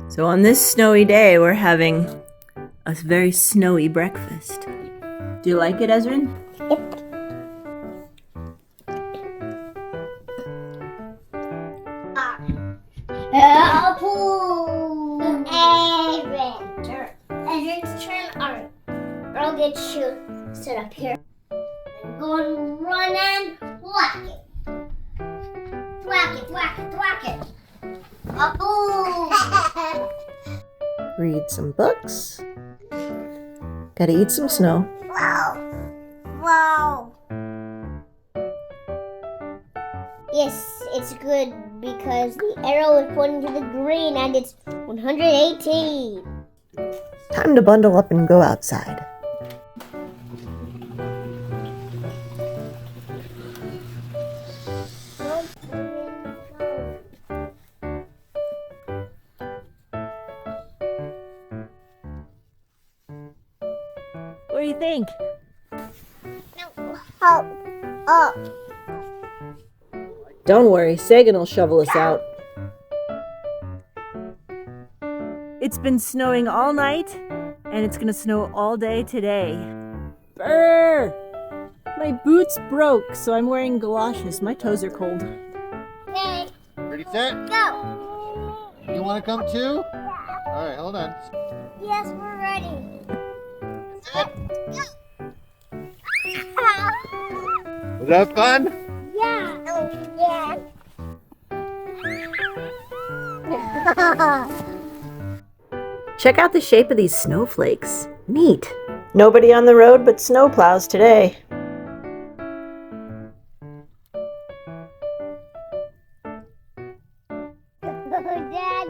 So on this snowy day, we're having a very snowy breakfast. Do you like it, Ezrin? Yep. Ezrin's turn. Alright. I'll get you set up here. Go and run and whack it. Whack it, whack it, whack it. Read some books. Gotta eat some snow. Wow. Wow. Yes, it's good because the arrow is pointing to the green and it's 118. Time to bundle up and go outside. What do you think? Help up. Don't worry, Sagan will shovel us out. It's been snowing all night, and it's gonna snow all day today. Brr! My boots broke, so I'm wearing galoshes. My toes are cold. Okay, Ready, set? go. You want to come too? All right, hold on. Yes, we're ready. Set. Go. Was that fun? Yeah. Oh, yeah. Check out the shape of these snowflakes. Neat. Nobody on the road but snowplows today. Dad,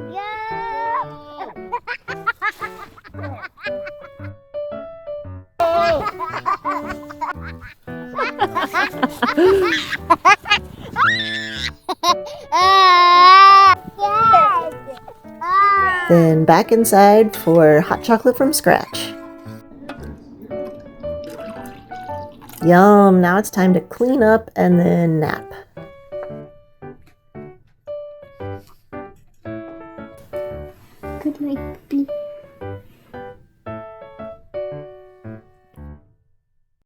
go. Then back inside for hot chocolate from scratch. Yum, now it's time to clean up and then nap. Good night, baby.